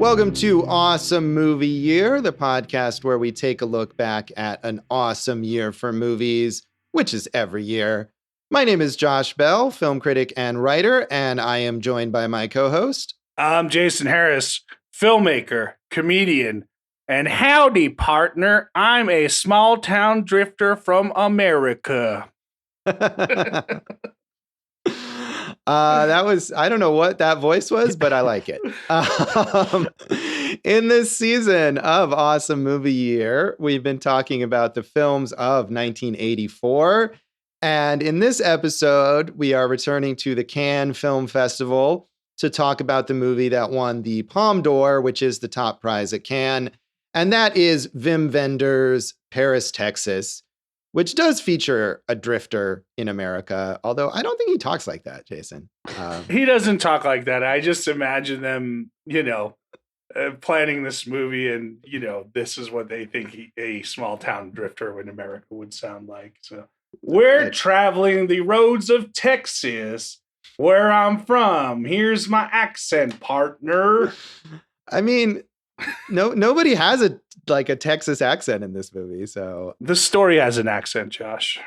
Welcome to Awesome Movie Year, the podcast where we take a look back at an awesome year for movies, which is every year. My name is Josh Bell, film critic and writer, and I am joined by my co-host. I'm Jason Harris, filmmaker, comedian, and howdy, partner. I'm a small town drifter from America. I don't know what that voice was, but I like it. In this season of Awesome Movie Year, we've been talking about the films of 1984. And in this episode, we are returning to the Cannes Film Festival to talk about the movie that won the Palme d'Or, which is the top prize at Cannes. And that is Wim Wenders' Paris, Texas, which does feature a drifter in America, although I don't think he talks like that, Jason. He doesn't talk like that. I just imagine them, planning this movie and, this is what they think a small town drifter in America would sound like. So we're traveling the roads of Texas, where I'm from. Here's my accent, partner. I mean, nobody has a Texas accent in this movie, so the story has an accent, Josh.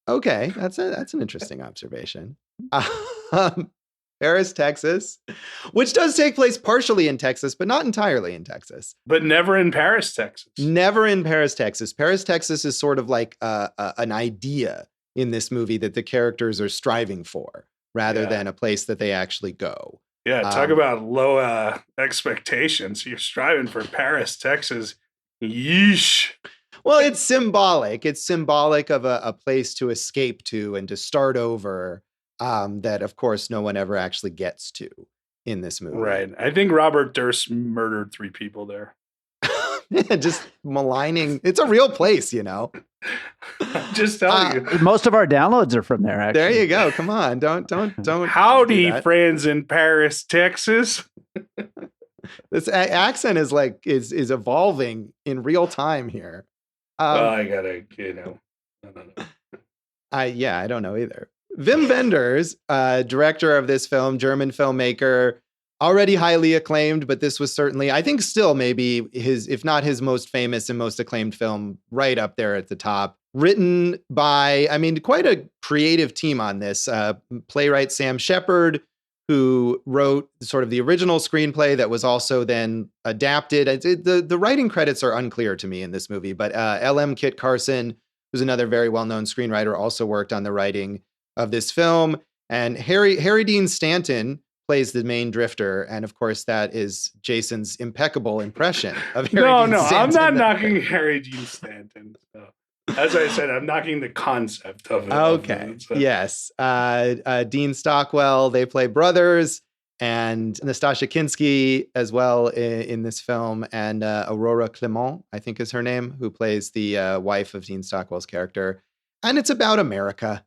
Okay, that's an interesting observation. Paris, Texas, which does take place partially in Texas, but not entirely in Texas. But never in Paris, Texas. Never in Paris, Texas. Paris, Texas is sort of like an idea in this movie that the characters are striving for, rather than a place that they actually go. Yeah, talk about low expectations. You're striving for Paris, Texas. Yeesh. Well, it's symbolic. It's symbolic of a place to escape to and to start over that, of course, no one ever actually gets to in this movie. Right. I think Robert Durst murdered 3 people there. Just maligning. It's a real place, I'm just telling you. Most of our downloads are from there, actually. There you go. Come on. Don't. Howdy, friends in Paris, Texas. This accent is is evolving in real time here. I gotta, I don't know. I don't know either. Wim Wenders, director of this film, German filmmaker, already highly acclaimed, but this was certainly, I think, still maybe his, if not his most famous and most acclaimed film, right up there at the top. Written by, quite a creative team on this. Playwright Sam Shepard, who wrote sort of the original screenplay that was also then adapted. The writing credits are unclear to me in this movie, but L.M. Kit Carson, who's another very well-known screenwriter, also worked on the writing of this film. And Harry Dean Stanton plays the main drifter, and of course that is Jason's impeccable impression of Harry Dean Stanton. I'm not knocking Harry Dean Stanton. So. As I said, I'm knocking the concept of it. Okay. Yes. Dean Stockwell, they play brothers, and Nastassja Kinski as well in this film, and Aurore Clément, I think is her name, who plays the wife of Dean Stockwell's character. And it's about America.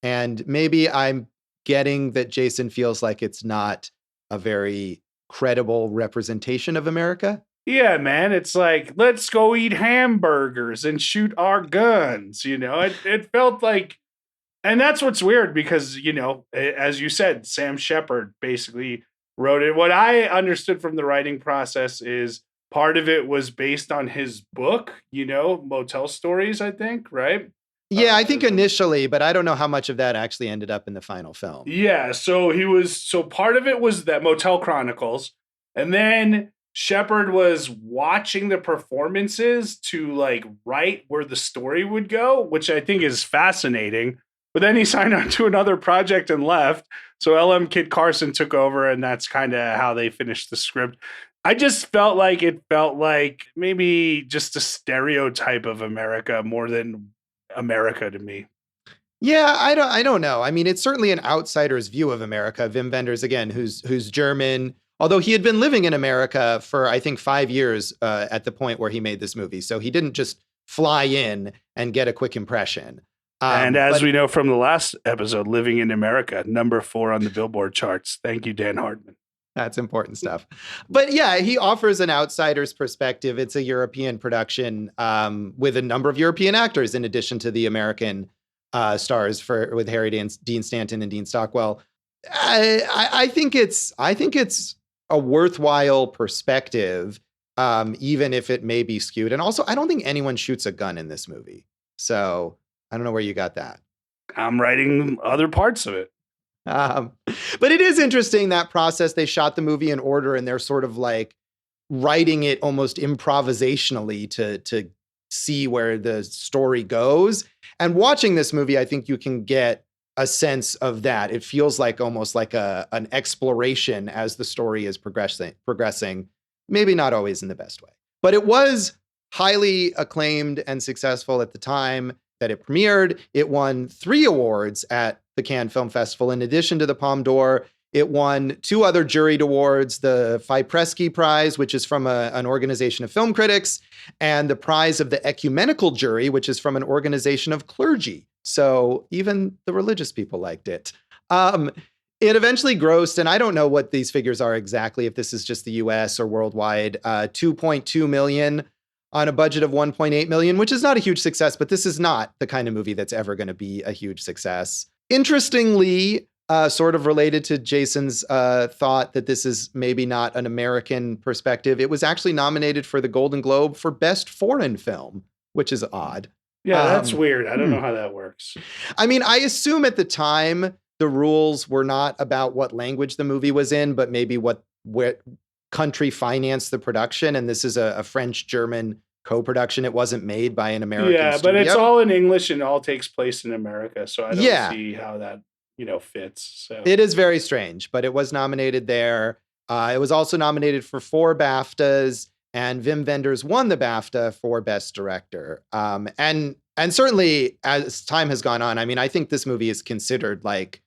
And maybe I'm getting that Jason feels like it's not a very credible representation of America. Yeah, man, it's like, let's go eat hamburgers and shoot our guns. It felt like, and that's what's weird because, as you said, Sam Shepard basically wrote it. What I understood from the writing process is part of it was based on his book, Motel Stories, I think, right? Yeah, I think initially, but I don't know how much of that actually ended up in the final film. Yeah, so part of it was that Motel Chronicles, and then Shepard was watching the performances to write where the story would go, which I think is fascinating. But then he signed on to another project and left. So L.M. Kit Carson took over, and that's kind of how they finished the script. I just felt like maybe just a stereotype of America more than America to me. Yeah, I don't know. It's certainly an outsider's view of America. Wim Wenders, again, who's German, although he had been living in America for, I think, 5 years at the point where he made this movie. So he didn't just fly in and get a quick impression. And as we know from the last episode, Living in America, number 4 on the Billboard charts. Thank you, Dan Hartman. That's important stuff. But yeah, he offers an outsider's perspective. It's a European production with a number of European actors in addition to the American stars with Harry Dean Stanton and Dean Stockwell. I think it's a worthwhile perspective, even if it may be skewed. And also, I don't think anyone shoots a gun in this movie. So I don't know where you got that. I'm writing other parts of it. But it is interesting, that process. They shot the movie in order, and they're sort of like writing it almost improvisationally to see where the story goes. And watching this movie, I think you can get a sense of that. It feels like almost like an exploration as the story is progressing. Maybe not always in the best way, but it was highly acclaimed and successful at the time that it premiered. It won 3 awards at the Cannes Film Festival. In addition to the Palme d'Or, it won 2 other juried awards, the Fipresci Prize, which is from an organization of film critics, and the prize of the Ecumenical Jury, which is from an organization of clergy. So even the religious people liked it. It eventually grossed, and I don't know what these figures are exactly, if this is just the US or worldwide, $2.2 million on a budget of $1.8 million, which is not a huge success, but this is not the kind of movie that's ever going to be a huge success. Interestingly, sort of related to Jason's thought that this is maybe not an American perspective, it was actually nominated for the Golden Globe for Best Foreign Film, which is odd. Yeah, that's weird. I don't know how that works. I mean, I assume at the time the rules were not about what language the movie was in, but maybe what country financed the production. And this is a French-German co-production. It wasn't made by an American studio. But it's all in English and all takes place in America. So I don't see how that fits. So it is very strange, but it was nominated there. It was also nominated for 4 BAFTAs, and Wim Wenders won the BAFTA for Best Director. And certainly as time has gone on, I mean, I think this movie is considered like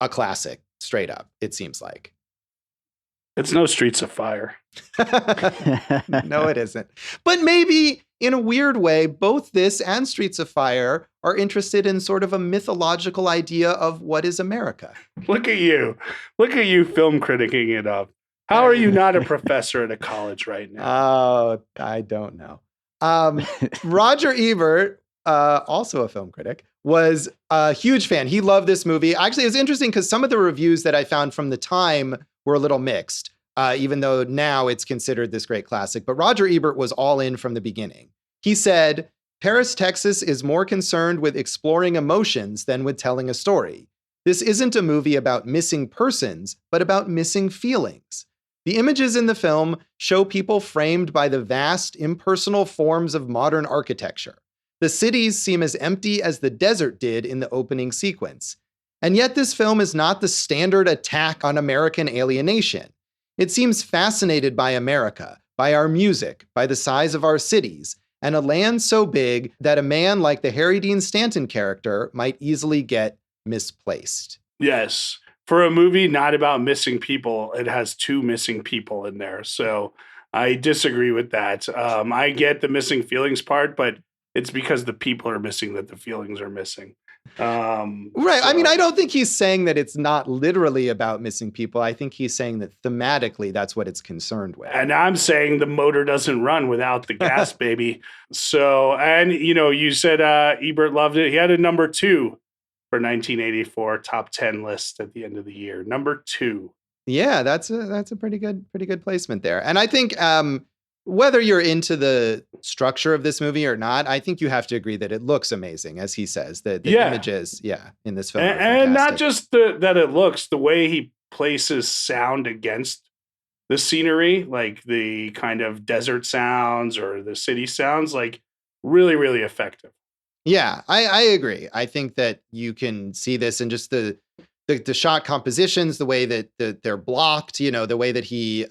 a classic, straight up, it seems like. It's no Streets of Fire. No, it isn't. But maybe in a weird way, both this and Streets of Fire are interested in sort of a mythological idea of what is America. Look at you. Look at you film criticking it up. How are you not a professor at a college right now? Oh, I don't know. Roger Ebert, also a film critic, was a huge fan. He loved this movie. Actually, it was interesting because some of the reviews that I found from the time were a little mixed, even though now it's considered this great classic. But Roger Ebert was all in from the beginning. He said, "Paris, Texas is more concerned with exploring emotions than with telling a story. This isn't a movie about missing persons, but about missing feelings. The images in the film show people framed by the vast, impersonal forms of modern architecture. The cities seem as empty as the desert did in the opening sequence. And yet this film is not the standard attack on American alienation. It seems fascinated by America, by our music, by the size of our cities, and a land so big that a man like the Harry Dean Stanton character might easily get misplaced." Yes. For a movie not about missing people, it has 2 missing people in there. So I disagree with that. I get the missing feelings part, but it's because the people are missing that the feelings are missing. Right. I mean, I don't think he's saying that it's not literally about missing people. I think he's saying that thematically that's what it's concerned with. And I'm saying the motor doesn't run without the gas, baby. So, and you said Ebert loved it. He had a number 2 for 1984 top 10 list at the end of the year. Number 2. Yeah, that's a pretty good placement there. And I think whether you're into the structure of this movie or not, I think you have to agree that it looks amazing, as he says. The images, in this film, and not just that it looks, the way he places sound against the scenery, like the kind of desert sounds or the city sounds, like really, really effective. Yeah, I agree. I think that you can see this in just the shot compositions, the way that they're blocked, the way that he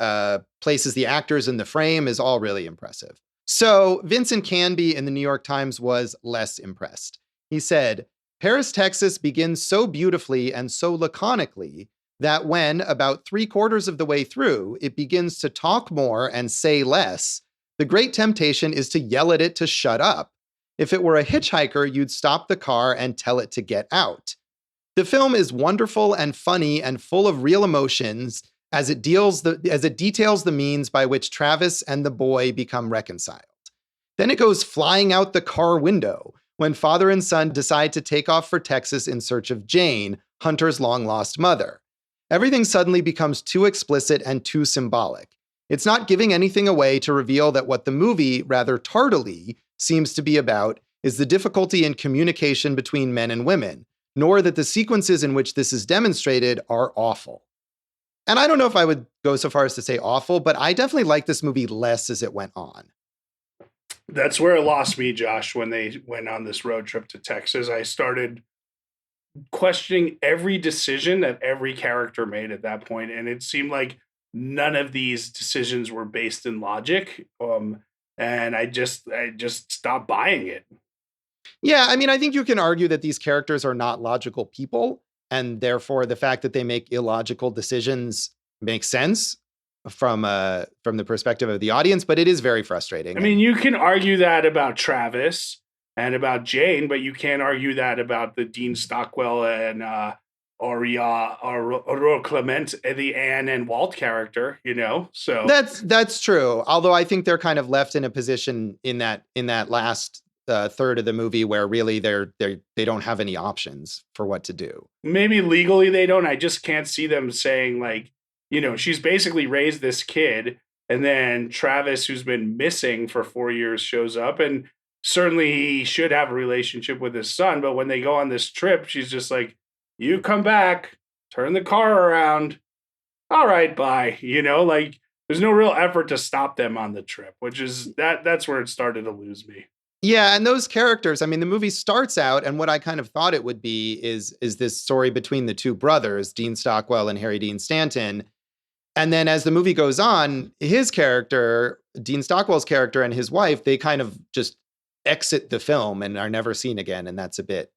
places the actors in the frame is all really impressive. So Vincent Canby in the New York Times was less impressed. He said, "Paris, Texas begins so beautifully and so laconically that when, about 3/4 of the way through, it begins to talk more and say less, the great temptation is to yell at it to shut up. If it were a hitchhiker, you'd stop the car and tell it to get out. The film is wonderful and funny and full of real emotions as it details the means by which Travis and the boy become reconciled. Then it goes flying out the car window when father and son decide to take off for Texas in search of Jane, Hunter's long-lost mother. everything suddenly becomes too explicit and too symbolic. It's not giving anything away to reveal that what the movie, rather tardily, seems to be about is the difficulty in communication between men and women, nor that the sequences in which this is demonstrated are awful. And I don't know if I would go so far as to say awful, but I definitely liked this movie less as it went on. That's where it lost me, Josh, when they went on this road trip to Texas. I started questioning every decision that every character made at that point, and it seemed like none of these decisions were based in logic. And I just stopped buying it. Yeah, I mean, I think you can argue that these characters are not logical people, and therefore the fact that they make illogical decisions makes sense from the perspective of the audience, but it is very frustrating. I mean, you can argue that about Travis and about Jane, but you can't argue that about the Dean Stockwell and Aurore Clément, the Anne and Walt character, you know. So that's true. Although I think they're kind of left in a position in that last third of the movie where really they don't have any options for what to do. Maybe legally they don't. I just can't see them saying, like, you know, she's basically raised this kid, and then Travis, who's been missing for 4 years, shows up, and certainly he should have a relationship with his son. But when they go on this trip, she's just like, you come back, turn the car around. All right, bye. You know, like, there's no real effort to stop them on the trip, which is that's where it started to lose me. Yeah, and those characters, I mean, the movie starts out, and what I kind of thought it would be is this story between the two brothers, Dean Stockwell and Harry Dean Stanton. And then as the movie goes on, his character, Dean Stockwell's character, and his wife, they kind of just exit the film and are never seen again. And that's a bit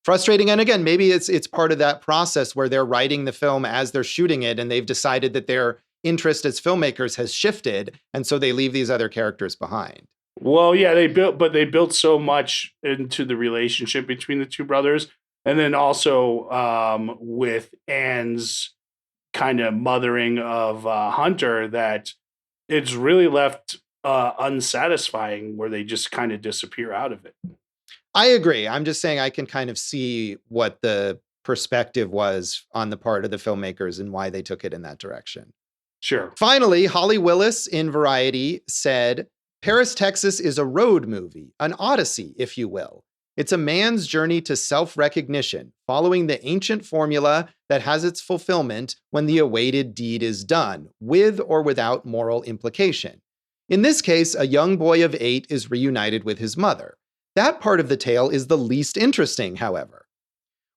frustrating. And again, maybe it's part of that process where they're writing the film as they're shooting it, and they've decided that their interest as filmmakers has shifted. And so they leave these other characters behind. Well, yeah, they built so much into the relationship between the two brothers. And then also with Anne's kind of mothering of Hunter, that it's really left unsatisfying, where they just kind of disappear out of it. I agree. I'm just saying I can kind of see what the perspective was on the part of the filmmakers and why they took it in that direction. Sure. Finally, Holly Willis in Variety said, Paris, Texas is a road movie, an odyssey, if you will. It's a man's journey to self-recognition, following the ancient formula that has its fulfillment when the awaited deed is done, with or without moral implication. In this case, a young boy of 8 is reunited with his mother. That part of the tale is the least interesting, however.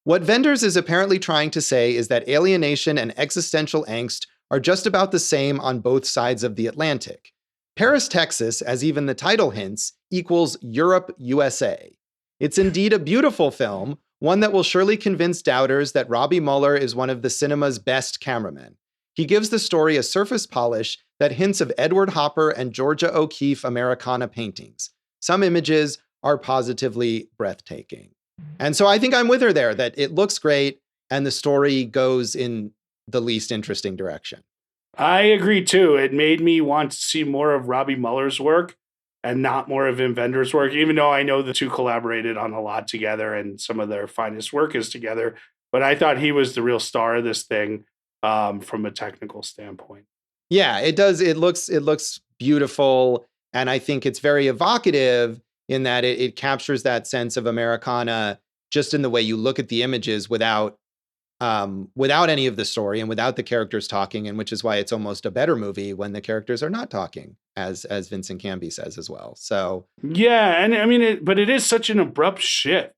What Wenders is apparently trying to say is that alienation and existential angst are just about the same on both sides of the Atlantic. Paris, Texas, as even the title hints, equals Europe, USA. It's indeed a beautiful film, one that will surely convince doubters that Robbie Mueller is one of the cinema's best cameramen. He gives the story a surface polish that hints of Edward Hopper and Georgia O'Keeffe Americana paintings. Some images are positively breathtaking. And so I think I'm with her there, that it looks great and the story goes in the least interesting direction. I agree too. It made me want to see more of Robbie Mueller's work and not more of Wim Wenders' work, even though I know the two collaborated on a lot together and some of their finest work is together. But I thought he was the real star of this thing from a technical standpoint. Yeah, it does. It looks beautiful. And I think it's very evocative in that it captures that sense of Americana just in the way you look at the images without any of the story and without the characters talking, and which is why it's almost a better movie when the characters are not talking, as Vincent Canby says as well. So yeah, and I mean, but it is such an abrupt shift,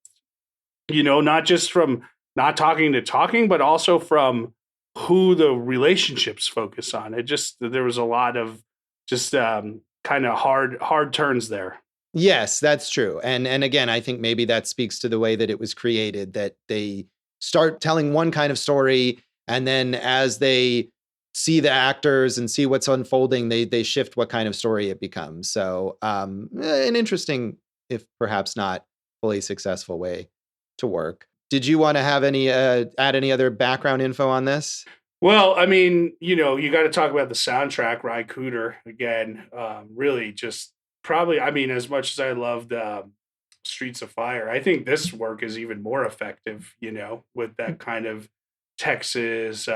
you know, not just from not talking to talking, but also from who the relationships focus on. There was a lot of just kind of hard turns there. Yes, that's true. And again, I think maybe that speaks to the way that it was created, that they start telling one kind of story, and then as they see the actors and see what's unfolding, they shift what kind of story it becomes. So an interesting, if perhaps not fully successful way to work. Did you want to have add any other background info on this? Well, I mean, you know, you got to talk about the soundtrack. Ry Cooder again, really just probably. I mean, as much as I loved Streets of Fire, I think this work is even more effective. You know, with that kind of Texas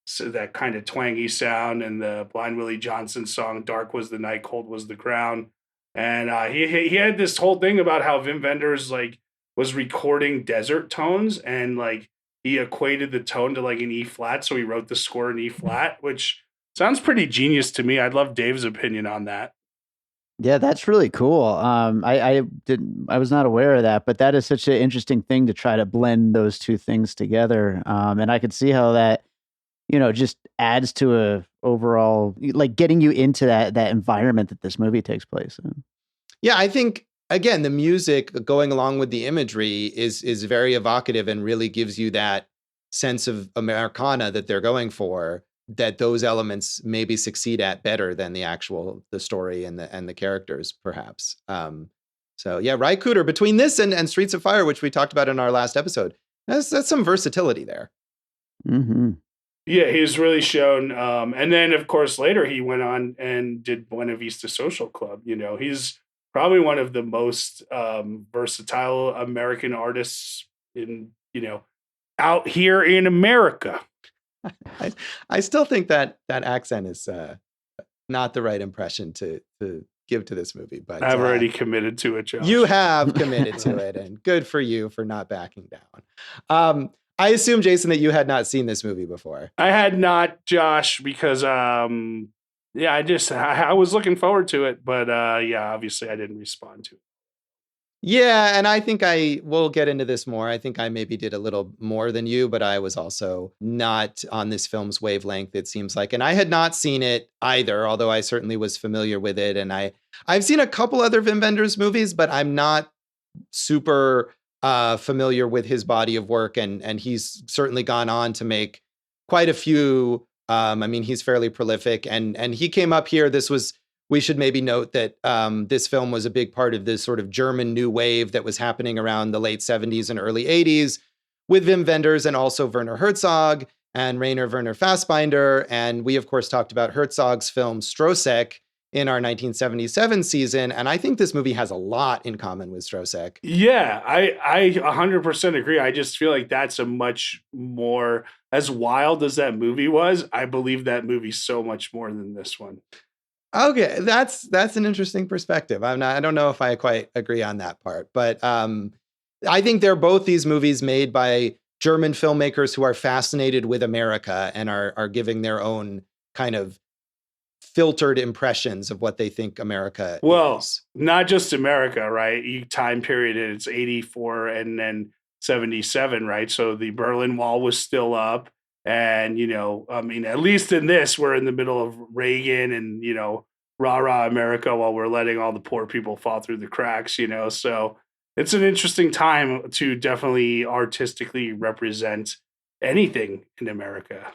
so that kind of twangy sound, and the Blind Willie Johnson song "Dark Was the Night, Cold Was the Ground." And he had this whole thing about how Wim Wenders like was recording desert tones, and like he equated the tone to like an E flat, so he wrote the score in E flat, which sounds pretty genius to me. I'd love Dave's opinion on that. Yeah, that's really cool. I was not aware of that, but that is such an interesting thing to try to blend those two things together. And I could see how that, just adds to a overall, like getting you into that environment that this movie takes place in. Yeah, I think again, the music going along with the imagery is very evocative and really gives you that sense of Americana that they're going for, that those elements maybe succeed at better than the story and the characters, perhaps. So yeah, Ry Cooder, between this and Streets of Fire, which we talked about in our last episode, that's some versatility there. Mm-hmm. Yeah, he was really shown. And then, of course, later he went on and did Buena Vista Social Club. He's probably one of the most versatile American artists out here in America. I still think that accent is not the right impression to give to this movie. But I've already committed to it, Josh. You have committed to it, and good for you for not backing down. I assume, Jason, that you had not seen this movie before. I had not, Josh, because I was looking forward to it, but obviously I didn't respond to it. Yeah, and I think I will get into this more. I think I maybe did a little more than you, but I was also not on this film's wavelength, it seems like. And I had not seen it either, although I certainly was familiar with it. And I've seen a couple other Wim Wenders movies, but I'm not super familiar with his body of work. And he's certainly gone on to make quite a few. He's fairly prolific. And he came up here. We should maybe note that this film was a big part of this sort of German new wave that was happening around the late 70s and early 80s with Wim Wenders and also Werner Herzog and Rainer Werner Fassbinder. And we, of course, talked about Herzog's film Strossek in our 1977 season. And I think this movie has a lot in common with Strossek. Yeah, I 100% agree. I just feel like that's a much more, as wild as that movie was, I believe that movie so much more than this one. Okay, that's an interesting perspective. I don't know if I quite agree on that part, but I think they're both these movies made by German filmmakers who are fascinated with America and are giving their own kind of filtered impressions of what they think America is. Not just America, right? Time period, it's 84 and then 77, right? So the Berlin Wall was still up. And, at least in this, we're in the middle of Reagan and, rah, rah America while we're letting all the poor people fall through the cracks, So it's an interesting time to definitely artistically represent anything in America.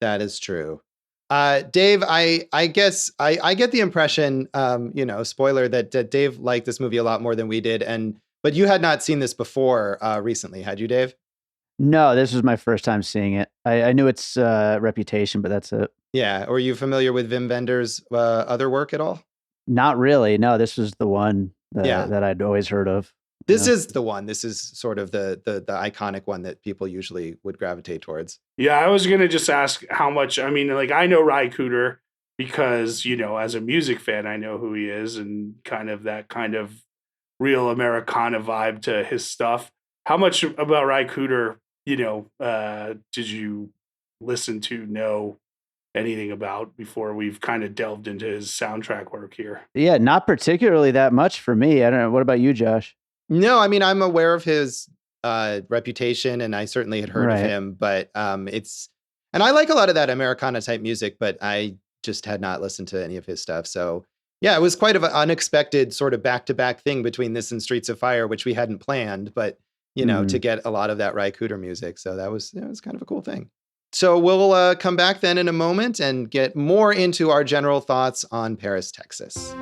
That is true. Dave, I guess I get the impression, spoiler, that Dave liked this movie a lot more than we did. But you had not seen this before recently, had you, Dave? No, this was my first time seeing it. I knew its reputation, but that's it. Yeah. Were you familiar with Wim Wenders' other work at all? Not really. No, this was the one that I'd always heard of. This is the one. This is sort of the iconic one that people usually would gravitate towards. Yeah, I was going to just ask how much. I know Ry Cooder because, as a music fan, I know who he is and kind of that kind of real Americana vibe to his stuff. How much about Ry Cooder did you listen to, know anything about before we've kind of delved into his soundtrack work here? Yeah, not particularly that much for me. I don't know. What about you, Josh? No, I'm aware of his reputation and I certainly had heard of him, but and I like a lot of that Americana type music, but I just had not listened to any of his stuff. So yeah, it was quite of an unexpected sort of back-to-back thing between this and Streets of Fire, which we hadn't planned, but to get a lot of that Ry Cooder music. So that was kind of a cool thing. So we'll come back then in a moment and get more into our general thoughts on Paris, Texas.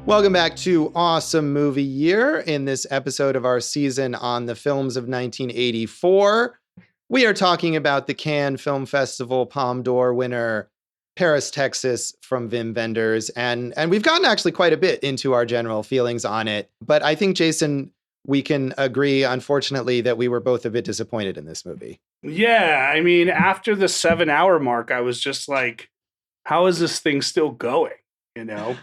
Welcome back to Awesome Movie Year. In this episode of our season on the films of 1984, we are talking about the Cannes Film Festival Palme d'Or winner, Paris, Texas, from Wim Wenders. And we've gotten actually quite a bit into our general feelings on it. But I think, Jason, we can agree, unfortunately, that we were both a bit disappointed in this movie. Yeah, I mean, after the 7-hour mark, I was just like, how is this thing still going? You know?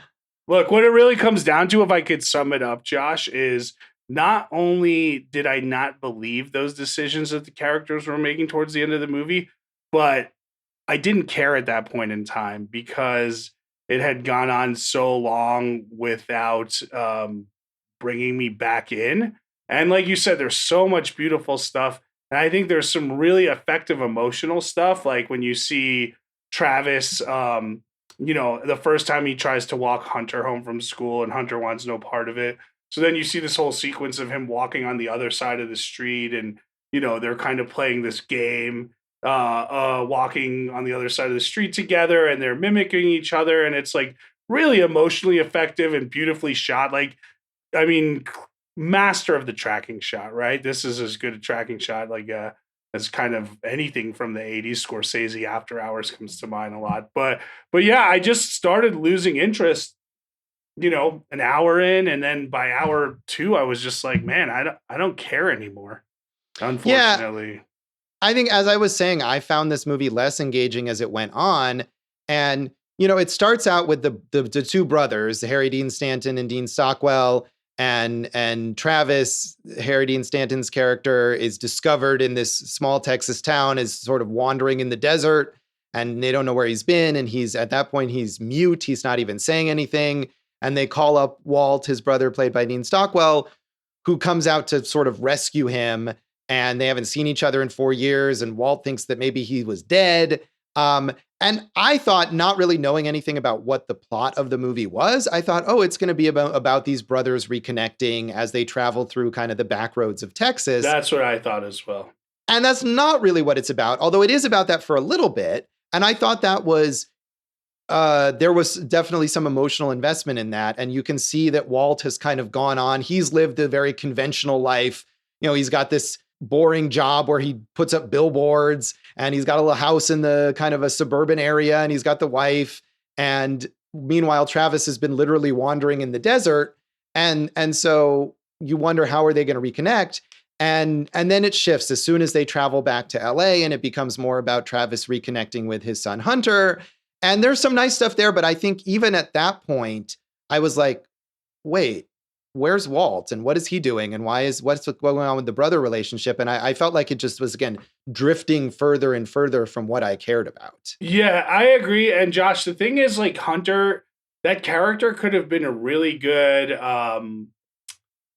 Look, what it really comes down to, if I could sum it up, Josh, is not only did I not believe those decisions that the characters were making towards the end of the movie, but I didn't care at that point in time because it had gone on so long without bringing me back in. And like you said, there's so much beautiful stuff. And I think there's some really effective emotional stuff. Like when you see Travis, the first time he tries to walk Hunter home from school and Hunter wants no part of it. So then you see this whole sequence of him walking on the other side of the street and, they're kind of playing this game, walking on the other side of the street together and they're mimicking each other. And it's like really emotionally effective and beautifully shot. Like, I mean, master of the tracking shot, right? This is as good a tracking shot as kind of anything from the 80s. Scorsese After Hours comes to mind a lot. But yeah, I just started losing interest, an hour in, and then by hour 2, I was just like, man, I don't care anymore. Unfortunately. Yeah, I think, as I was saying, I found this movie less engaging as it went on. And, it starts out with the two brothers, Harry Dean Stanton and Dean Stockwell, and Travis, Harry Dean Stanton's character, is discovered in this small Texas town as sort of wandering in the desert, and they don't know where he's been. And at that point, he's mute. He's not even saying anything. And they call up Walt, his brother, played by Dean Stockwell, who comes out to sort of rescue him. And they haven't seen each other in 4 years. And Walt thinks that maybe he was dead. And I thought, not really knowing anything about what the plot of the movie was, I thought, it's going to be about these brothers reconnecting as they travel through kind of the back roads of Texas. That's what I thought as well. And that's not really what it's about, although it is about that for a little bit. And I thought that was, there was definitely some emotional investment in that. And you can see that Walt has kind of gone on. He's lived a very conventional life. He's got this boring job where he puts up billboards, and he's got a little house in the kind of a suburban area, and he's got the wife. And meanwhile, Travis has been literally wandering in the desert. And so you wonder, how are they going to reconnect? And then it shifts as soon as they travel back to LA, and it becomes more about Travis reconnecting with his son, Hunter. And there's some nice stuff there. But I think even at that point, I was like, wait, where's Walt and what is he doing? And what's going on with the brother relationship? And I felt like it just was, again, drifting further and further from what I cared about. Yeah, I agree. And Josh, the thing is, like, Hunter, that character could have been a really good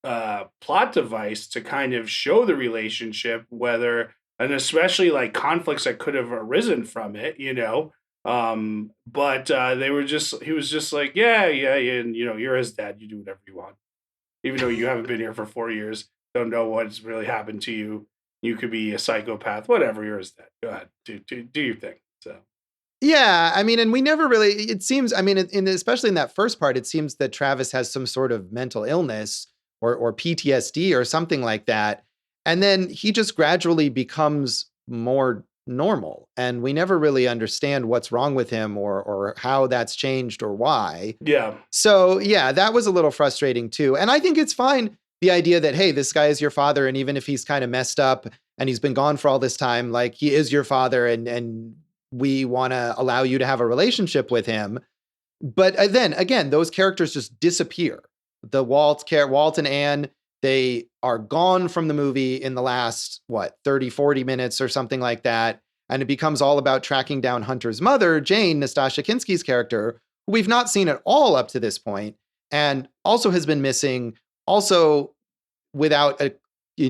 plot device to kind of show the relationship, and especially like conflicts that could have arisen from it, but he was just like, yeah, and you're his dad, you do whatever you want. Even though you haven't been here for 4 years, don't know what's really happened to you. You could be a psychopath, whatever, you're his dad. Go ahead, do your thing. So. Yeah, I mean, and we never really, it seems, I mean, especially in that first part, it seems that Travis has some sort of mental illness or PTSD or something like that. And then he just gradually becomes more normal. And we never really understand what's wrong with him or how that's changed or why. Yeah. So, yeah, that was a little frustrating too. And I think it's fine, the idea that, hey, this guy is your father. And even if he's kind of messed up and he's been gone for all this time, like, he is your father and we want to allow you to have a relationship with him. But then again, those characters just disappear. The Walt and Anne, they are gone from the movie in the last, 30, 40 minutes or something like that. And it becomes all about tracking down Hunter's mother, Jane, Nastassja Kinski's character, who we've not seen at all up to this point, and also has been missing, also without a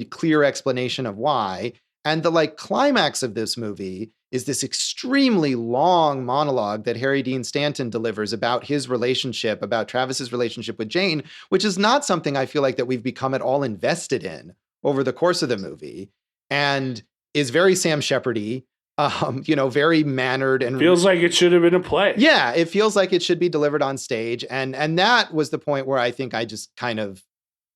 clear explanation of why. And the climax of this movie is this extremely long monologue that Harry Dean Stanton delivers about his relationship, about Travis's relationship with Jane, which is not something I feel like that we've become at all invested in over the course of the movie, and is very Sam Shepard-y, very mannered, and feels like it should have been a play. Yeah, it feels like it should be delivered on stage. And that was the point where I think I just kind of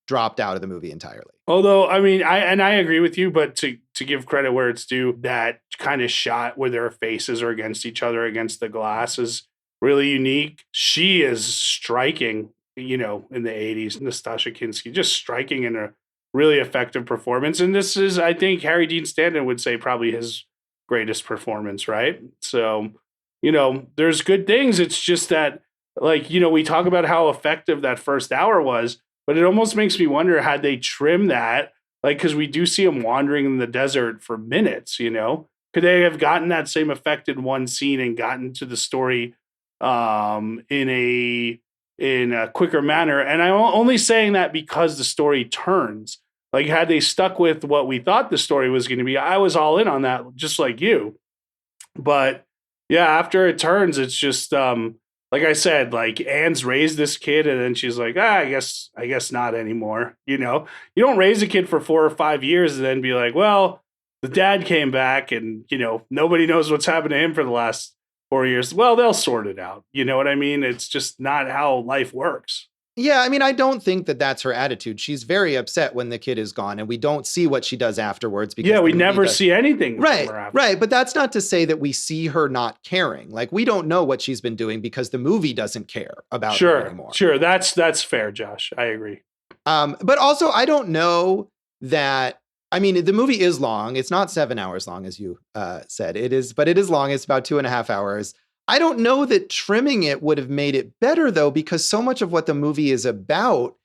dropped out of the movie entirely. Although, I mean, I agree with you, but to give credit where it's due, that kind of shot where their faces are against each other against the glass is really unique. She is striking, in the 80s, Nastassja Kinski, just striking in a really effective performance. And this is, I think Harry Dean Stanton would say probably his greatest performance, right? So, there's good things. It's just that, like, we talk about how effective that first hour was, but it almost makes me wonder, had they trimmed that, like, because we do see him wandering in the desert for minutes, could they have gotten that same effect in one scene and gotten to the story in a quicker manner? And I'm only saying that because the story turns. Like, had they stuck with what we thought the story was going to be, I was all in on that, just like you. But yeah, after it turns, it's just like I said, like, Anne's raised this kid, and then she's like, I guess not anymore. You don't raise a kid for 4 or 5 years and then be like, well, the dad came back, and nobody knows what's happened to him for the last 4 years. Well, they'll sort it out. You know what I mean? It's just not how life works. Yeah, I mean, I don't think that that's her attitude. She's very upset when the kid is gone, and we don't see what she does afterwards. Because we never see anything. Right, right. But that's not to say that we see her not caring. Like, we don't know what she's been doing because the movie doesn't care about her anymore. Sure, that's fair, Josh. I agree. But also, I don't know that. I mean, the movie is long. It's not 7 hours long, as you said. It is, but it is long. It's about 2.5 hours. I don't know that trimming it would have made it better, though, because so much of what the movie is about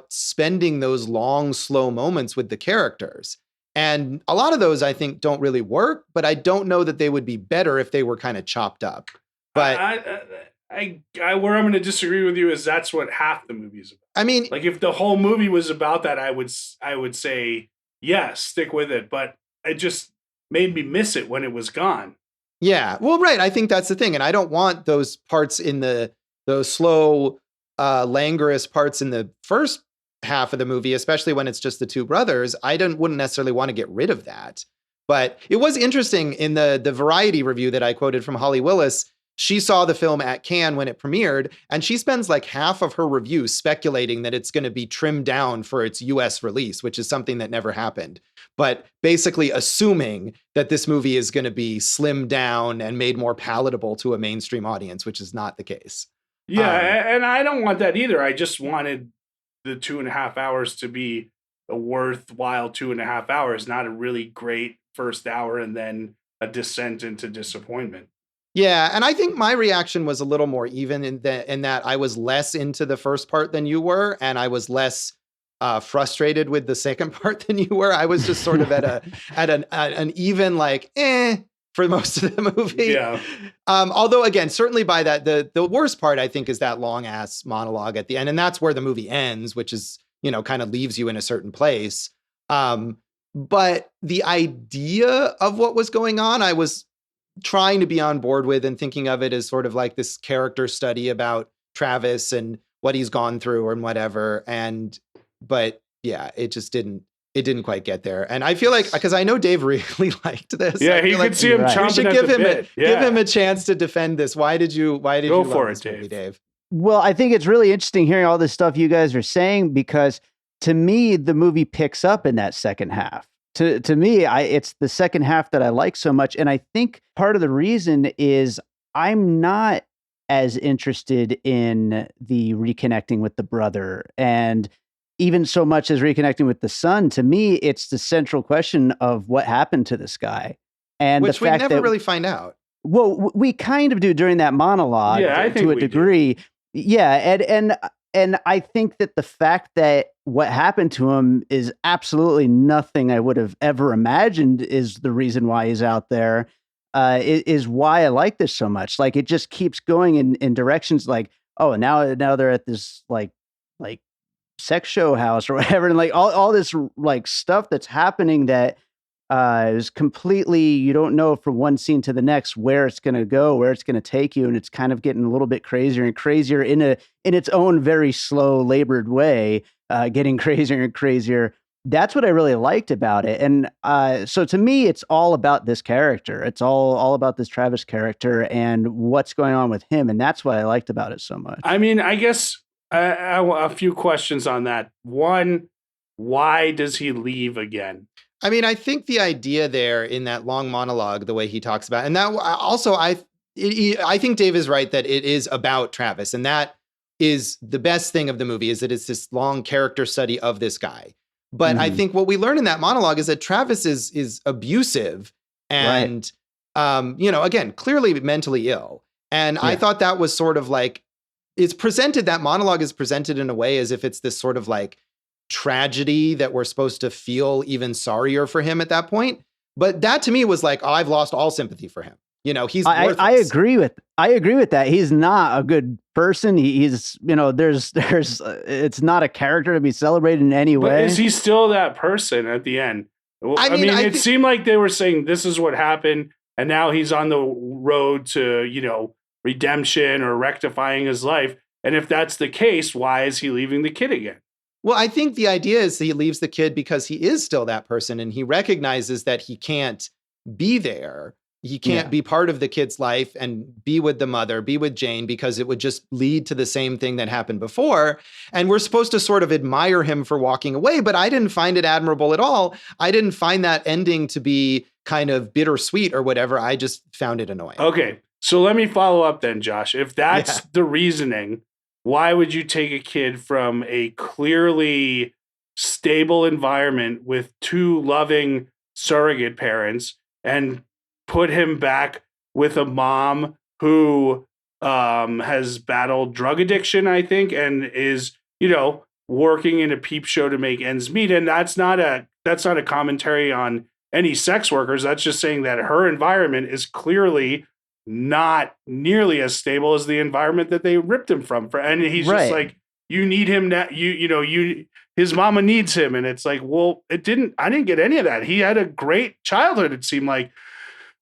spending those long, slow moments with the characters. And a lot of those, I think, don't really work, but I don't know that they would be better if they were kind of chopped up. But I where I'm going to disagree with you is that's what half the movie is about. I mean, like, if the whole movie was about that, I would say, yes, stick with it. But it just made me miss it when it was gone. Yeah, well, right. I think that's the thing. And I don't want those parts in those slow, languorous parts in the first half of the movie, especially when it's just the two brothers. I wouldn't necessarily want to get rid of that. But it was interesting in the Variety review that I quoted from Holly Willis. She saw the film at Cannes when it premiered, and she spends like half of her review speculating that it's going to be trimmed down for its US release, which is something that never happened. But basically assuming that this movie is going to be slimmed down and made more palatable to a mainstream audience, which is not the case. Yeah, and I don't want that either. I just wanted the 2.5 hours to be a worthwhile 2.5 hours, not a really great first hour and then a descent into disappointment. Yeah, and I think my reaction was a little more even in that I was less into the first part than you were, and I was less frustrated with the second part than you were. I was just sort of at an even like for most of the movie. Yeah. Although again, certainly by that the worst part I think is that long ass monologue at the end, and that's where the movie ends, which is kind of leaves you in a certain place. But the idea of what was going on, I was trying to be on board with and thinking of it as sort of like this character study about Travis and what he's gone through and whatever. But yeah, it didn't quite get there. And I feel like, because I know Dave really liked this. Yeah, he could see him chomping. We should give him a chance to defend this. Why did you go for it, Dave? Dave? Well, I think it's really interesting hearing all this stuff you guys are saying, because to me, the movie picks up in that second half. To me, it's the second half that I like so much. And I think part of the reason is I'm not as interested in the reconnecting with the brother, and even so much as reconnecting with the son. To me, it's the central question of what happened to this guy. And which the fact we never really find out. Well, we kind of do during that monologue, to a degree. Do. Yeah, and I think that the fact that what happened to him is absolutely nothing I would have ever imagined is the reason why he's out there, is why I like this so much. Like, it just keeps going in directions like, oh, now they're at this like sex show house or whatever, and like all this like stuff that's happening that is completely, you don't know from one scene to the next where it's going to go, where it's going to take you, and it's kind of getting a little bit crazier and crazier in its own very slow, labored way, getting crazier and crazier. That's what I really liked about it. And so to me, it's all about this character. It's all about this Travis character and what's going on with him, and that's what I liked about it so much. I mean, I guess a few questions on that. One, why does he leave again? I mean, I think the idea there in that long monologue, the way he talks about, and that also, I think Dave is right that it is about Travis, and that is the best thing of the movie, is that it's this long character study of this guy. But I think what we learn in that monologue is that Travis is abusive and, again, clearly mentally ill. And I thought that was sort of like, that monologue is presented in a way as if it's this sort of like tragedy that we're supposed to feel even sorrier for him at that point. But that to me was like, I've lost all sympathy for him. He's worthless. I agree with that. He's not a good person. He's, it's not a character to be celebrated in any way. But is he still that person at the end? I mean, it seemed like they were saying this is what happened, and now he's on the road to, redemption or rectifying his life. And if that's the case, why is he leaving the kid again? Well, I think the idea is he leaves the kid because he is still that person, and he recognizes that he can't be there. He can't be part of the kid's life and be with the mother, be with Jane, because it would just lead to the same thing that happened before. And we're supposed to sort of admire him for walking away, but I didn't find it admirable at all. I didn't find that ending to be kind of bittersweet or whatever. I just found it annoying. Okay, so let me follow up then, Josh. If that's the reasoning, why would you take a kid from a clearly stable environment with two loving surrogate parents and put him back with a mom who has battled drug addiction, I think, and is, working in a peep show to make ends meet? And that's not a commentary on any sex workers. That's just saying that her environment is clearly not nearly as stable as the environment that they ripped him from. And he's just like, you need him now. His mama needs him. And it's like, well, I didn't get any of that. He had a great childhood, it seemed like,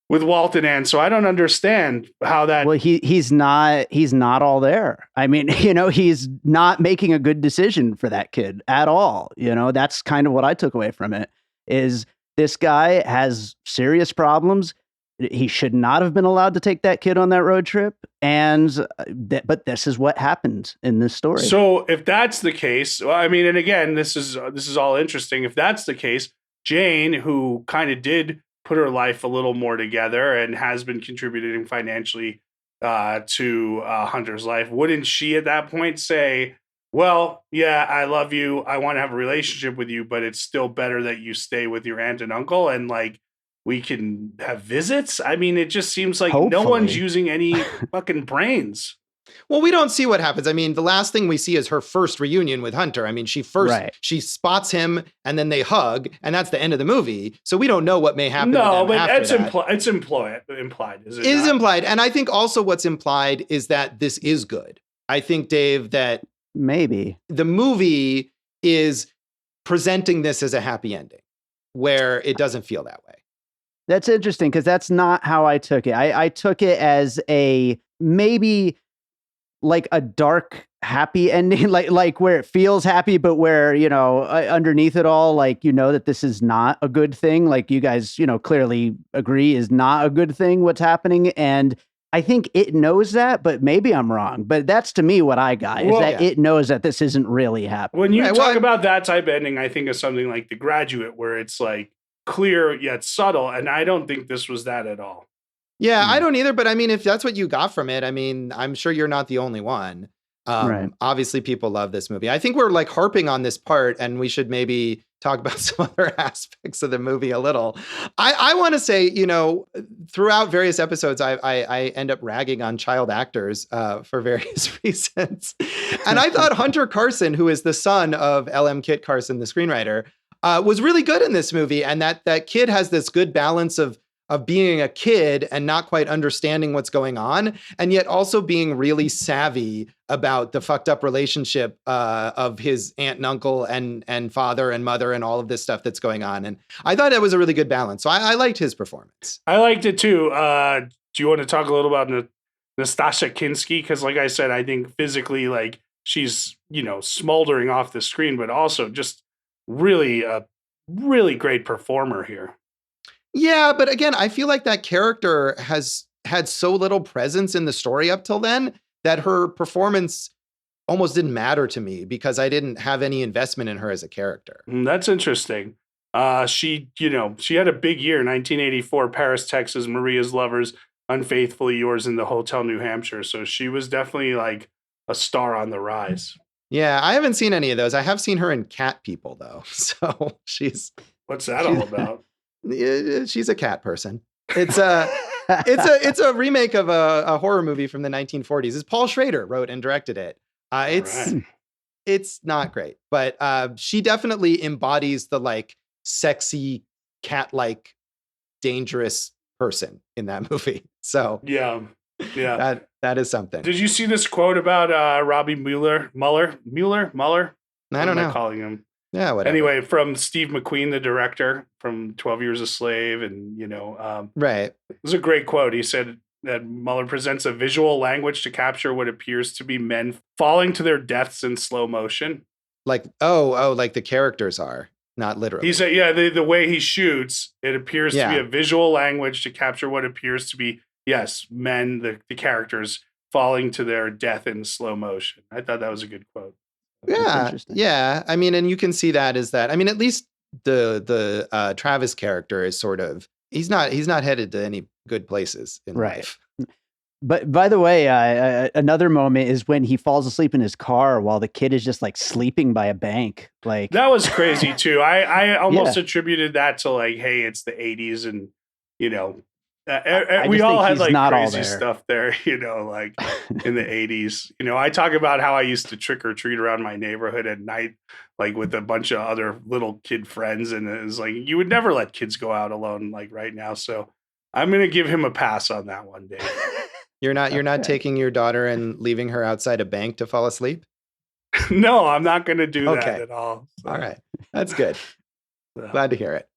with Walt and Ann. So I don't understand how that. Well, he's not all there. I mean, he's not making a good decision for that kid at all. That's kind of what I took away from it, is this guy has serious problems. He should not have been allowed to take that kid on that road trip. But this is what happened in this story. So if that's the case, well, I mean, and again, this is all interesting. If that's the case, Jane, who kind of did put her life a little more together and has been contributing financially to Hunter's life, wouldn't she at that point say, well, yeah, I love you, I want to have a relationship with you, but it's still better that you stay with your aunt and uncle and like we can have visits? I mean, it just seems like no one's using any fucking brains. Well, we don't see what happens. I mean, the last thing we see is her first reunion with Hunter. I mean, she spots him and then they hug, and that's the end of the movie. So we don't know what may happen. No, but it's implied. Is it? It is implied. And I think also what's implied is that this is good. I think, Dave, that maybe the movie is presenting this as a happy ending where it doesn't feel that way. That's interesting, because that's not how I took it. I took it as maybe like a dark, happy ending, like where it feels happy, but where, underneath it all, like, that this is not a good thing. Like you guys, clearly agree is not a good thing what's happening. And I think it knows that, but maybe I'm wrong. But that's to me what I got, is that it knows that this isn't really happening. When you talk about that type of ending, I think of something like The Graduate, where it's like clear yet subtle. And I don't think this was that at all. Yeah, I don't either. But I mean, if that's what you got from it, I mean, I'm sure you're not the only one. Obviously, people love this movie. I think we're like harping on this part, and we should maybe talk about some other aspects of the movie a little. I want to say, throughout various episodes, I end up ragging on child actors for various reasons. And I thought Hunter Carson, who is the son of L.M. Kit Carson, the screenwriter, was really good in this movie. And that kid has this good balance of being a kid and not quite understanding what's going on, and yet also being really savvy about the fucked up relationship of his aunt and uncle and father and mother and all of this stuff that's going on. And I thought that was a really good balance. So I liked his performance. I liked it too. Do you want to talk a little about Nastassja Kinski? Because like I said, I think physically, like, she's, smoldering off the screen, but also just really a really great performer here. Yeah, but again, I feel like that character has had so little presence in the story up till then that her performance almost didn't matter to me because I didn't have any investment in her as a character. That's interesting. She had a big year, 1984, Paris, Texas, Maria's Lovers, Unfaithfully Yours in the Hotel New Hampshire. So she was definitely like a star on the rise. Yeah, I haven't seen any of those. I have seen her in Cat People though. So What's that all about? she's a cat person. It's a remake of a horror movie from the 1940s. It's Paul Schrader wrote and directed it. It's not great, but she definitely embodies the like sexy cat-like dangerous person in that movie. So yeah. That is something. Did you see this quote about Robbie Mueller? I don't know. Calling him. Yeah, whatever. Anyway, from Steve McQueen, the director from 12 Years a Slave, and right. It was a great quote. He said that Mueller presents a visual language to capture what appears to be men falling to their deaths in slow motion. Like like the characters are, not literally. He said, yeah, the way he shoots, it appears to be a visual language to capture what appears to be men, the characters falling to their death in slow motion. I thought that was a good quote. Yeah. I mean, and you can see that at least the Travis character is sort of he's not headed to any good places in life. But by the way, another moment is when he falls asleep in his car while the kid is just like sleeping by a bank. Like that was crazy too. I almost attributed that to like, hey, it's the 80s, and we all had like crazy stuff there, like in the 80s. I talk about how I used to trick or treat around my neighborhood at night, like with a bunch of other little kid friends. And it was like, you would never let kids go out alone like right now. So I'm going to give him a pass on that one day. You're not taking your daughter and leaving her outside a bank to fall asleep? No, I'm not going to do that at all. So. All right. That's good. Glad to hear it.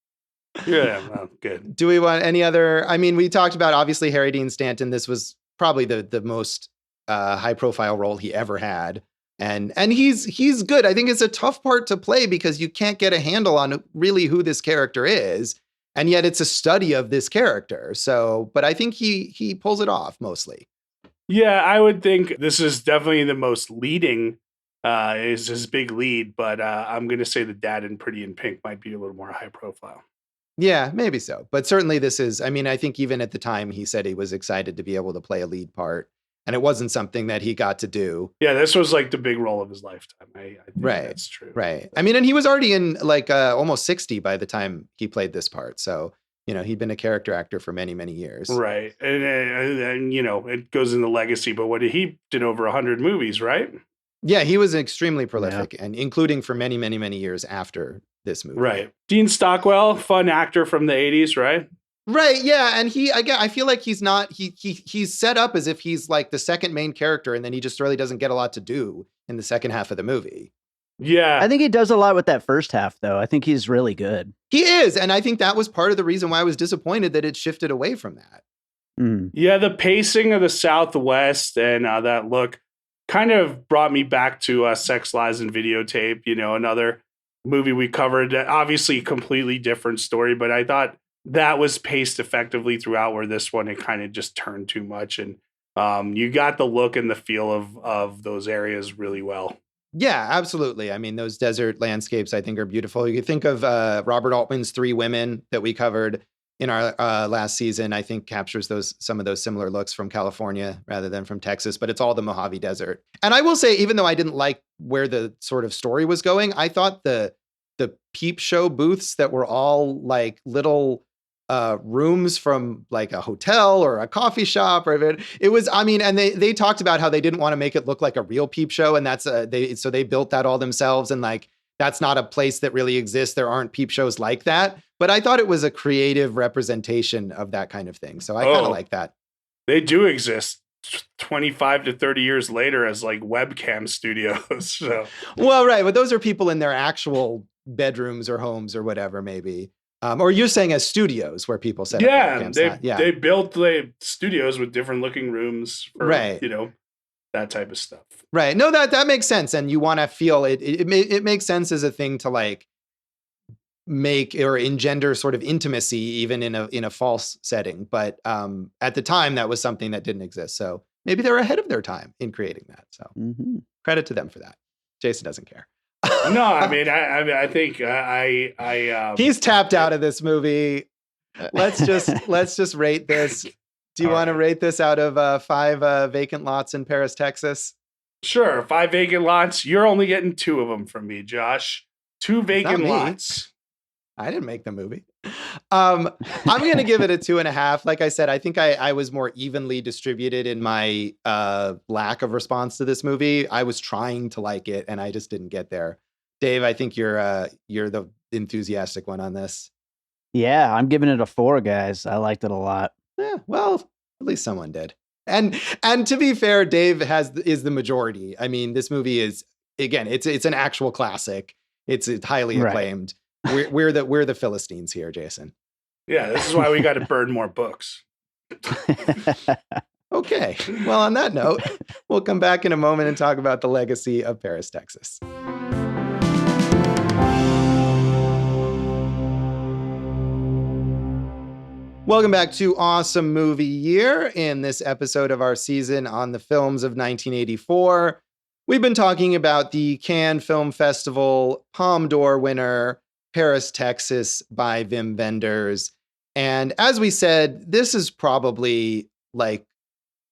Yeah, well, good. Do we want any other? I mean, we talked about obviously Harry Dean Stanton. This was probably the most high profile role he ever had, and he's good. I think it's a tough part to play because you can't get a handle on really who this character is, and yet it's a study of this character. So, but I think he pulls it off mostly. Yeah, I would think this is definitely the most leading. Is his big lead, but I'm going to say the dad in Pretty in Pink might be a little more high profile. Yeah, maybe so. But certainly this is, I mean, I think even at the time he said he was excited to be able to play a lead part, and it wasn't something that he got to do. Yeah, this was like the big role of his lifetime. I think that's true. Right. I mean, and he was already in like almost 60 by the time he played this part. So, he'd been a character actor for many, many years. Right. And it goes in the legacy, but he did over 100 movies, right? Yeah, he was extremely prolific, and including for many, many, many years after this movie. Right. Dean Stockwell, fun actor from the 80s, right? Right. Yeah. And I feel like he's not, he's set up as if he's like the second main character, and then he just really doesn't get a lot to do in the second half of the movie. Yeah. I think he does a lot with that first half, though. I think he's really good. He is. And I think that was part of the reason why I was disappointed that it shifted away from that. Mm. Yeah. The pacing of the Southwest and that look kind of brought me back to Sex, Lies, and Videotape, another movie we covered, obviously completely different story, but I thought that was paced effectively throughout, where this one, it kind of just turned too much. And you got the look and the feel of those areas really well. Yeah, absolutely. I mean, those desert landscapes, I think, are beautiful. You could think of Robert Altman's Three Women that we covered in our last season. I think captures some of those similar looks from California rather than from Texas, but it's all the Mojave Desert. And I will say, even though I didn't like where the sort of story was going, I thought the peep show booths that were all like little rooms from like a hotel or a coffee shop, or it was, I mean, and they talked about how they didn't want to make it look like a real peep show. And that's so they built that all themselves. And like, that's not a place that really exists. There aren't peep shows like that. But I thought it was a creative representation of that kind of thing. So I kind of like that. They do exist 25 to 30 years later as like webcam studios. So. Well, right. But those are people in their actual bedrooms or homes or whatever, maybe. Or you're saying as studios where people set up webcams. They built studios with different looking rooms for, right. That type of stuff. Right. No, that makes sense. And you want to feel it. It makes sense as a thing to like make or engender sort of intimacy, even in a false setting. But at the time, that was something that didn't exist. So maybe they're ahead of their time in creating that. So credit to them for that. Jason doesn't care. No, I mean, I think he's tapped out of this movie. Let's just rate this. Do you want to rate this out of 5 vacant lots in Paris, Texas? Sure, 5 vacant lots. You're only getting 2 of them from me, Josh. 2 vacant me. lots. I didn't make the movie. I'm going to give it a 2.5. Like I said, I think I was more evenly distributed in my lack of response to this movie. I was trying to like it, and I just didn't get there. Dave, I think you're the enthusiastic one on this. Yeah, I'm giving it a 4, guys. I liked it a lot. Yeah, well, at least someone did. And to be fair, Dave is the majority. I mean, this movie is, again, it's an actual classic. It's highly acclaimed. Right. We're the Philistines here, Jason. Yeah, this is why we got to burn more books. Okay. Well, on that note, we'll come back in a moment and talk about the legacy of Paris, Texas. Welcome back to Awesome Movie Year. In this episode of our season on the films of 1984, we've been talking about the Cannes Film Festival Palme d'Or winner, Paris, Texas by Wim Wenders. And as we said, this is probably like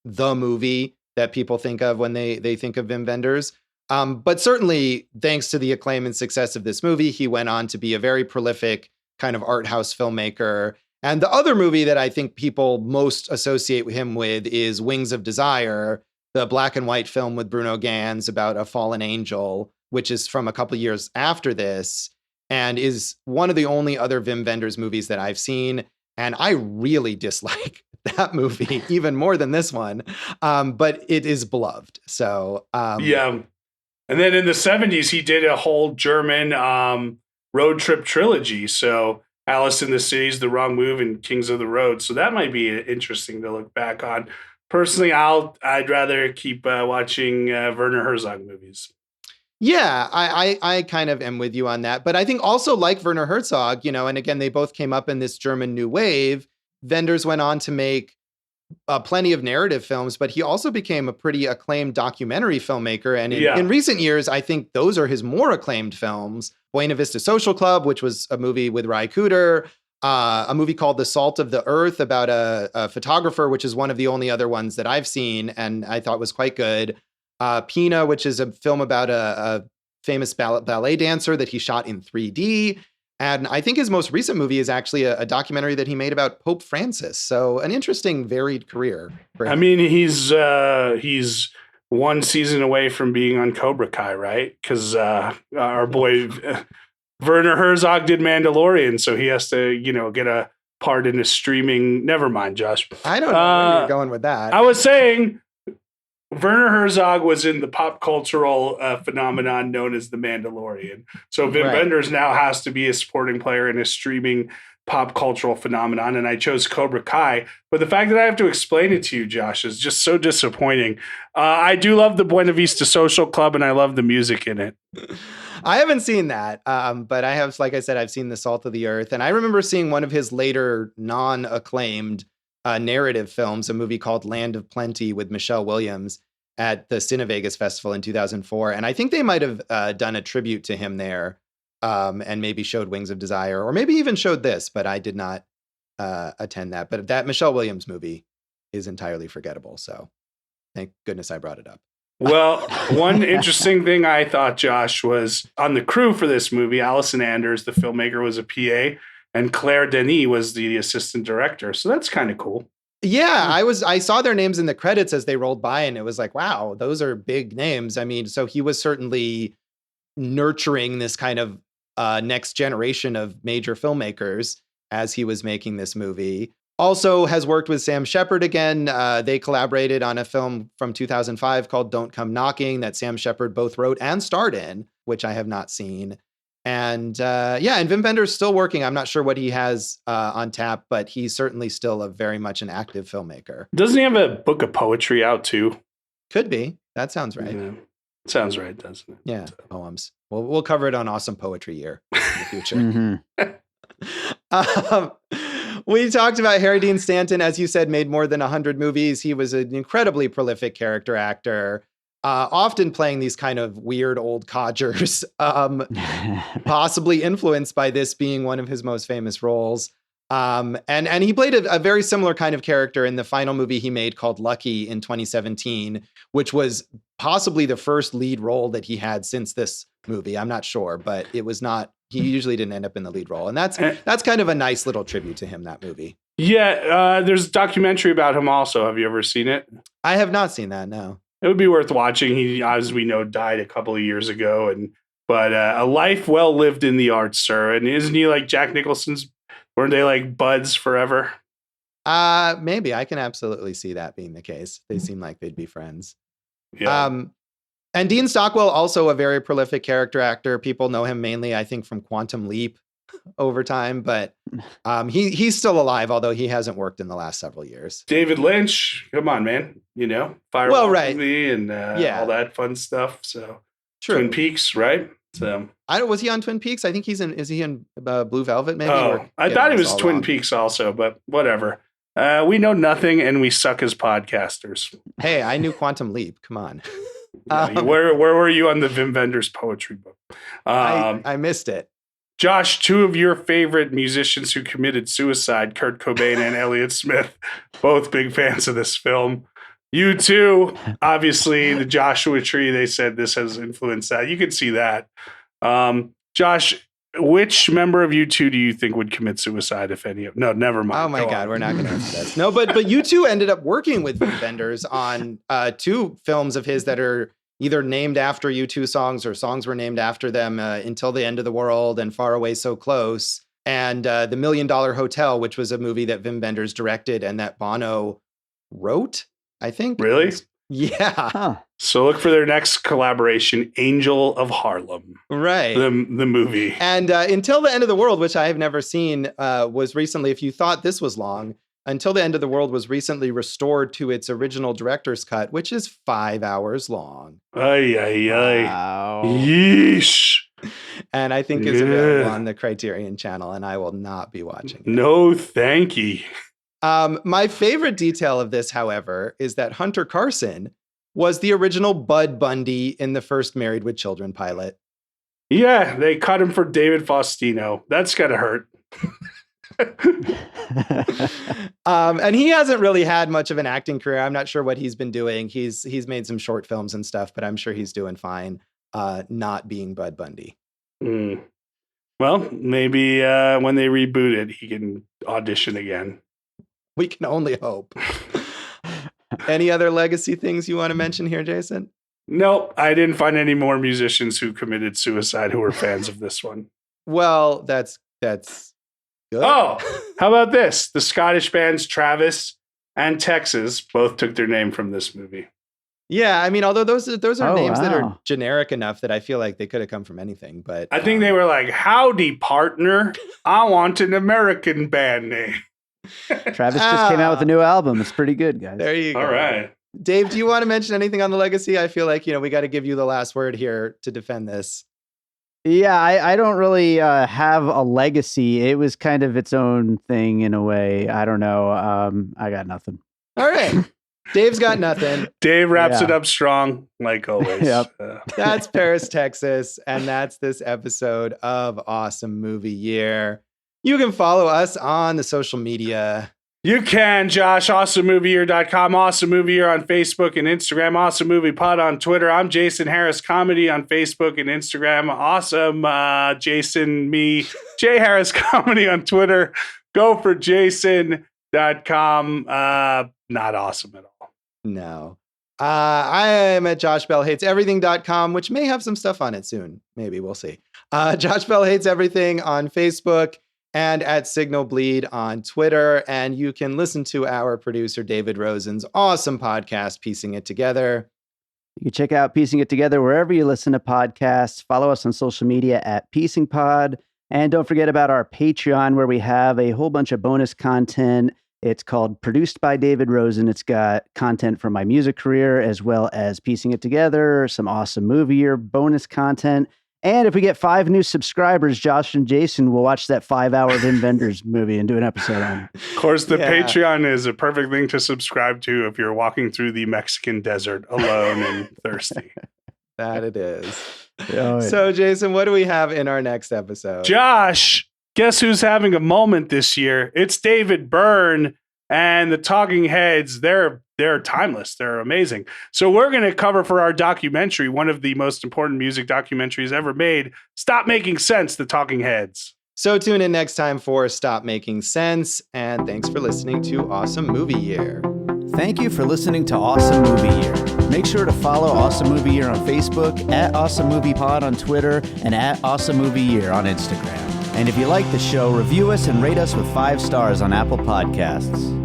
the movie that people think of when they think of Wim Wenders. But certainly, thanks to the acclaim and success of this movie, he went on to be a very prolific kind of art house filmmaker. And the other movie that I think people most associate him with is Wings of Desire, the black and white film with Bruno Ganz about a fallen angel, which is from a couple of years after this and is one of the only other Wim Wenders movies that I've seen. And I really dislike that movie even more than this one, but it is beloved. So yeah. And then in the 70s, he did a whole German road trip trilogy. So Alice in the Cities, The Wrong Move, and Kings of the Road. So that might be interesting to look back on. Personally, I'd rather keep watching Werner Herzog movies. Yeah, I kind of am with you on that. But I think also like Werner Herzog, and again, they both came up in this German New Wave. Wenders went on to make plenty of narrative films, but he also became a pretty acclaimed documentary filmmaker. And in recent years, I think those are his more acclaimed films. Buena Vista Social Club, which was a movie with Ry Cooder, a movie called The Salt of the Earth about a photographer, which is one of the only other ones that I've seen and I thought was quite good. Pina, which is a film about a famous ballet dancer that he shot in 3D. And I think his most recent movie is actually a documentary that he made about Pope Francis. So an interesting, varied career. I mean, he's one season away from being on Cobra Kai, right? Because our boy Werner Herzog did Mandalorian, so he has to, get a part in a streaming. Never mind, Josh. I don't know where you're going with that. I was saying Werner Herzog was in the pop cultural phenomenon known as The Mandalorian. So Wim Wenders now has to be a supporting player in a streaming pop cultural phenomenon. And I chose Cobra Kai. But the fact that I have to explain it to you, Josh, is just so disappointing. I do love the Buena Vista Social Club, and I love the music in it. I haven't seen that. But I have, like I said, I've seen The Salt of the Earth. And I remember seeing one of his later non-acclaimed narrative films, a movie called Land of Plenty with Michelle Williams at the Cinevegas Festival in 2004. And I think they might have done a tribute to him there and maybe showed Wings of Desire or maybe even showed this, but I did not attend that. But that Michelle Williams movie is entirely forgettable. So thank goodness I brought it up. Well, one interesting thing I thought, Josh, was on the crew for this movie, Allison Anders, the filmmaker, was a PA. And Claire Denis was the assistant director. So that's kind of cool. Yeah, I saw their names in the credits as they rolled by, and it was like, wow, those are big names. I mean, so he was certainly nurturing this kind of next generation of major filmmakers as he was making this movie. Also has worked with Sam Shepard again. They collaborated on a film from 2005 called Don't Come Knocking that Sam Shepard both wrote and starred in, which I have not seen. And and Wim Wenders still working. I'm not sure what he has on tap, but he's certainly still very much an active filmmaker. Doesn't he have a book of poetry out too? Could be. That sounds right. Yeah. Sounds right, doesn't it? Yeah, poems. We'll cover it on Awesome Poetry Year in the future. We talked about Harry Dean Stanton, as you said, made more than 100 movies. He was an incredibly prolific character actor. Often playing these kind of weird old codgers, possibly influenced by this being one of his most famous roles. And he played a very similar kind of character in the final movie he made called Lucky in 2017, which was possibly the first lead role that he had since this movie. I'm not sure, but it was not. He usually didn't end up in the lead role, and that's kind of a nice little tribute to him. That movie. Yeah, there's a documentary about him also. Have you ever seen it? I have not seen that. No. It would be worth watching. He, as we know, died a couple of years ago, but a life well lived in the arts, sir. And isn't he like Jack Nicholson's? Weren't they like buds forever? Maybe. I can absolutely see that being the case. They seem like they'd be friends. Yeah. And Dean Stockwell, also a very prolific character actor. People know him mainly, I think, from Quantum Leap over time, but he's still alive, although he hasn't worked in the last several years. David Lynch, come on, man. You know, Well, right. movie and all that fun stuff. So True. Twin Peaks, right? So was he on Twin Peaks? I think is he in Blue Velvet maybe? Oh, I thought he was Twin Peaks also, but whatever. We know nothing and we suck as podcasters. Hey, I knew Quantum Leap. Come on. Where were you on the Wim Wenders poetry book? I missed it. Josh, two of your favorite musicians who committed suicide, Kurt Cobain and Elliott Smith, both big fans of this film. You too, obviously, the Joshua Tree, they said this has influenced that. You can see that. Josh, which member of U2 do you think would commit suicide, if any? No, never mind. Oh my God, we're not going to answer this. No, but U2 ended up working with Wim Wenders on two films of his that are either named after U2 songs or songs were named after them, Until the End of the World and Far Away So Close. And The $1 Million Hotel, which was a movie that Wim Wenders directed and that Bono wrote, I think. Really? Yeah. Huh. So look for their next collaboration, Angel of Harlem. Right. The movie. And Until the End of the World, which I have never seen, was recently, if you thought this was long, Until the End of the World was recently restored to its original director's cut, which is 5 hours long. Ay, ay, ay. Wow. Yeesh. And I think is available on the Criterion channel, and I will not be watching it. No, thank you. My favorite detail of this, however, is that Hunter Carson was the original Bud Bundy in the first Married with Children pilot. Yeah, they cut him for David Faustino. That's gotta hurt. And he hasn't really had much of an acting career. I'm not sure what he's been doing. He's made some short films and stuff, but I'm sure he's doing fine not being Bud Bundy. Well, maybe when they reboot it, he can audition again. We can only hope. Any other legacy things you want to mention here, Jason? Nope, I didn't find any more musicians who committed suicide who were fans of this one. Well, that's good. Oh, how about this? The Scottish bands Travis and Texas both took their name from this movie. Yeah, I mean, although those are names that are wow. generic enough that I feel like they could have come from anything. But I think they were like, howdy, partner. I want an American band name. Travis just came out with a new album. It's pretty good, guys. There you go. All right. Dave, do you want to mention anything on the legacy? I feel like, we got to give you the last word here to defend this. Yeah, I don't really have a legacy. It was kind of its own thing in a way. I don't know. I got nothing. All right. Dave's got nothing. Dave wraps Yeah. it up strong, like always. Yep. That's Paris, Texas. And that's this episode of Awesome Movie Year. You can follow us on the social media. You can, Josh. AwesomeMovieYear.com. Awesome Movie Year on Facebook and Instagram. Awesome Movie Pod on Twitter. I'm Jason Harris Comedy on Facebook and Instagram. Awesome Jason, me, Jay Harris Comedy on Twitter. Go for Jason.com. Not awesome at all. No. I am at JoshBellHatesEverything.com, which may have some stuff on it soon. Maybe we'll see. Josh Bell Hates Everything on Facebook and at Signal Bleed on Twitter. And you can listen to our producer, David Rosen's awesome podcast, Piecing It Together. You can check out Piecing It Together wherever you listen to podcasts. Follow us on social media at Piecing Pod. And don't forget about our Patreon, where we have a whole bunch of bonus content. It's called Produced by David Rosen. It's got content from my music career, as well as Piecing It Together, some Awesome Movie Year bonus content. And if we get 5 new subscribers, Josh and Jason will watch that 5-hour Wim Wenders movie and do an episode on it. Of course, the Yeah. Patreon is a perfect thing to subscribe to if you're walking through the Mexican desert alone and thirsty. That it is. Oh, So, Jason, what do we have in our next episode? Josh, guess who's having a moment this year? It's David Byrne And the talking heads, they're timeless. They're amazing. So we're going to cover for our documentary, one of the most important music documentaries ever made, Stop Making Sense, The Talking Heads. So tune in next time for Stop Making Sense. And thanks for listening to Awesome Movie Year. Thank you for listening to Awesome Movie Year. Make sure to follow Awesome Movie Year on Facebook, at Awesome Movie Pod on Twitter, and at Awesome Movie Year on Instagram. And if you like the show, review us and rate us with 5 stars on Apple Podcasts.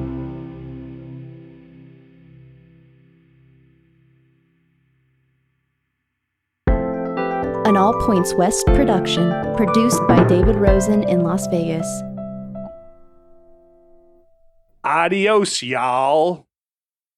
An All Points West production, produced by David Rosen in Las Vegas. Adios, y'all.